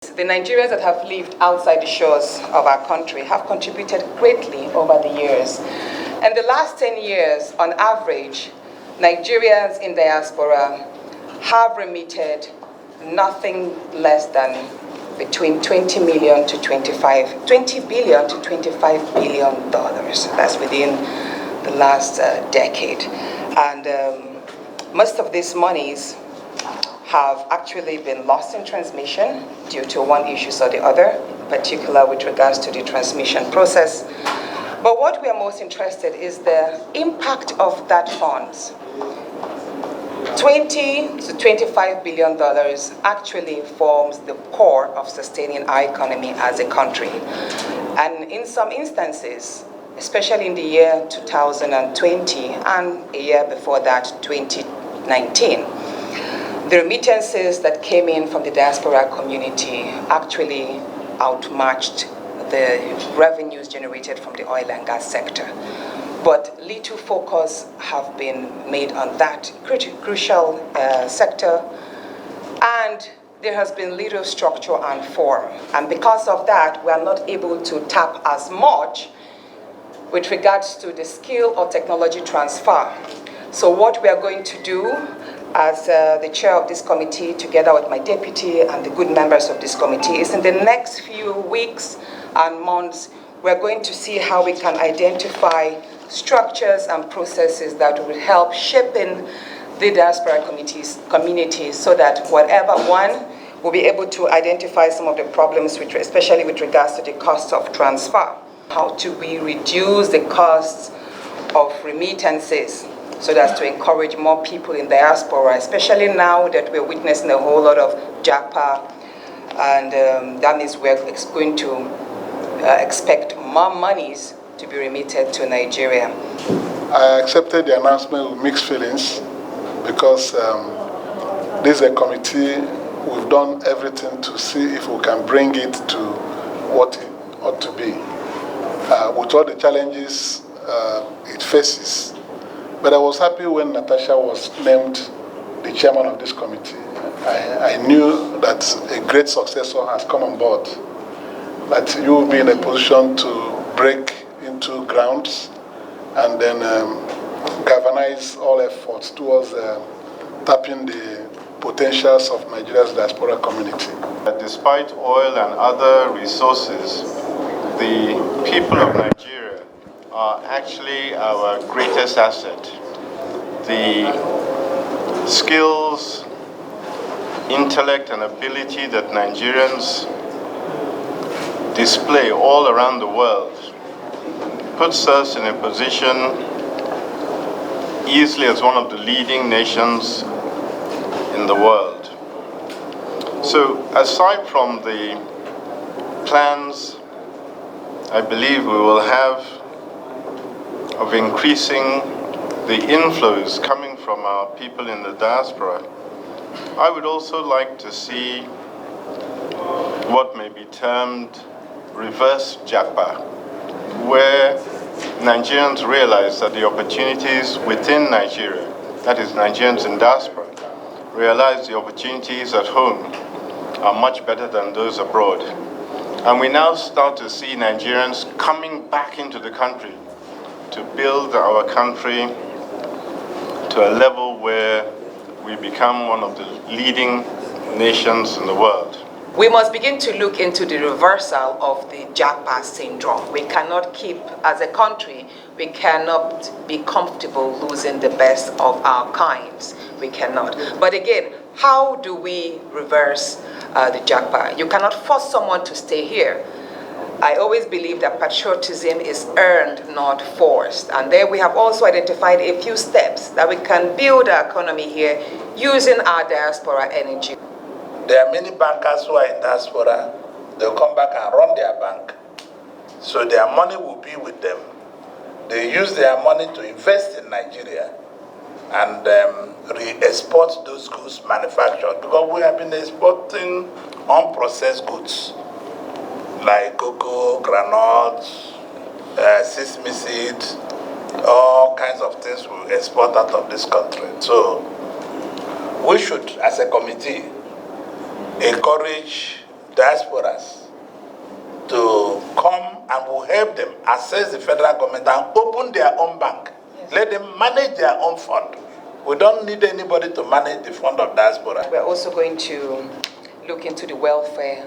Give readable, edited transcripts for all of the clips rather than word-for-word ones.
The Nigerians that have lived outside the shores of our country have contributed greatly over the years. In the last 10 years, on average, Nigerians in diaspora have remitted nothing less than between $20 billion to $25 billion. That's within the last decade. And most of these monies have actually been lost in transmission due to one issue or the other, in particular with regards to the transmission process. But what we are most interested in is the impact of that funds. $20 to $25 billion actually forms the core of sustaining our economy as a country. And in some instances, especially in the year 2020 and a year before that, 2019, the remittances that came in from the diaspora community actually outmatched the revenues generated from the oil and gas sector. But little focus have been made on that crucial sector, and there has been little structure and form. And because of that, we are not able to tap as much with regards to the skill or technology transfer. So what we are going to do as the chair of this committee, together with my deputy and the good members of this committee, is in the next few weeks and months, we're going to see how we can identify structures and processes that will help shaping the diaspora community so that whatever one will be able to identify some of the problems, especially with regards to the cost of transfer. How do we reduce the costs of remittances so that to encourage more people in diaspora, especially now that we're witnessing a whole lot of Japa, and that means we're going to expect more monies to be remitted to Nigeria. I accepted the announcement with mixed feelings because this is a committee. We've done everything to see if we can bring it to what it ought to be. With all the challenges it faces. But I was happy when Natasha was named the chairman of this committee. I knew that a great successor has come on board, that you will be in a position to break into grounds and then galvanize all efforts towards tapping the potentials of Nigeria's diaspora community. Despite oil and other resources, the people of Nigeria are actually our greatest asset. The skills, intellect, and ability that Nigerians display all around the world puts us in a position easily as one of the leading nations in the world. So aside from the plans I believe we will have of increasing the inflows coming from our people in the diaspora, I would also like to see what may be termed reverse Japa, where Nigerians realize that the opportunities within Nigeria, that is Nigerians in diaspora, realize the opportunities at home are much better than those abroad. And we now start to see Nigerians coming back into the country to build our country to a level where we become one of the leading nations in the world. We must begin to look into the reversal of the Japa Syndrome. We cannot keep, as a country, we cannot be comfortable losing the best of our kinds. We cannot. But again, how do we reverse the Japa? You cannot force someone to stay here. I always believe that patriotism is earned, not forced. And there we have also identified a few steps that we can build our economy here using our diaspora energy. There are many bankers who are in diaspora. They'll come back and run their bank. So their money will be with them. They use their money to invest in Nigeria and re-export those goods manufactured. Because we have been exporting unprocessed goods like cocoa, granules, sesame seeds, all kinds of things we export out of this country. So we should, as a committee, encourage diasporas to come and we'll help them access the federal government and open their own bank. Yes. Let them manage their own fund. We don't need anybody to manage the fund of diaspora. We're also going to look into the welfare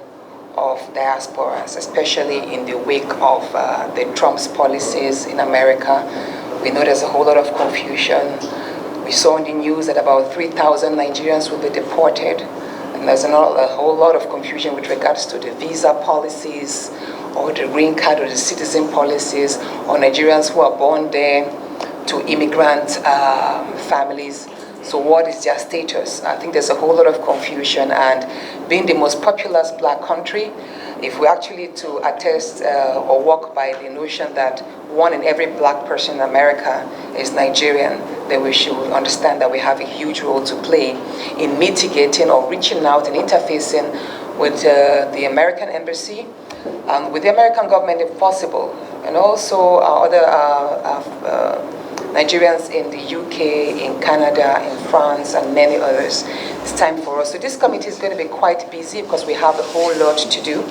of diasporas, especially in the wake of the Trump's policies in America. We know there's a whole lot of confusion. We saw in the news that about 3,000 Nigerians will be deported. And there's a whole lot of confusion with regards to the visa policies or the green card or the citizen policies or Nigerians who are born there to immigrant families. So what is their status? I think there's a whole lot of confusion, and being the most populous black country, if we actually to attest or walk by the notion that 1 in every black person in America is Nigerian, then we should understand that we have a huge role to play in mitigating or reaching out and interfacing with the American embassy, with the American government if possible, and also other Nigerians in the UK, in Canada, in France, and many others. It's time for us. So this committee is going to be quite busy because we have a whole lot to do.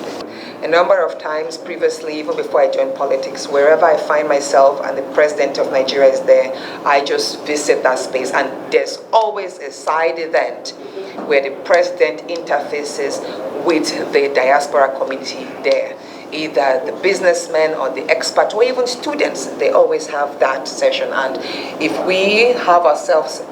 A number of times previously, even before I joined politics, wherever I find myself and the president of Nigeria is there, I just visit that space. And there's always a side event where the president interfaces with the diaspora community there. Either the businessmen or the expert or even students, they always have that session. And if we have ourselves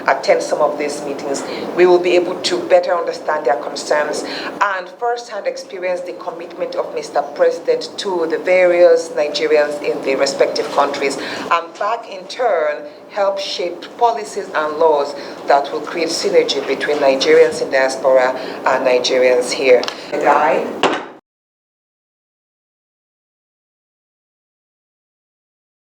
attend some of these meetings, we will be able to better understand their concerns and firsthand experience the commitment of Mr. President to the various Nigerians in the respective countries, and back in turn help shape policies and laws that will create synergy between Nigerians in diaspora and Nigerians here.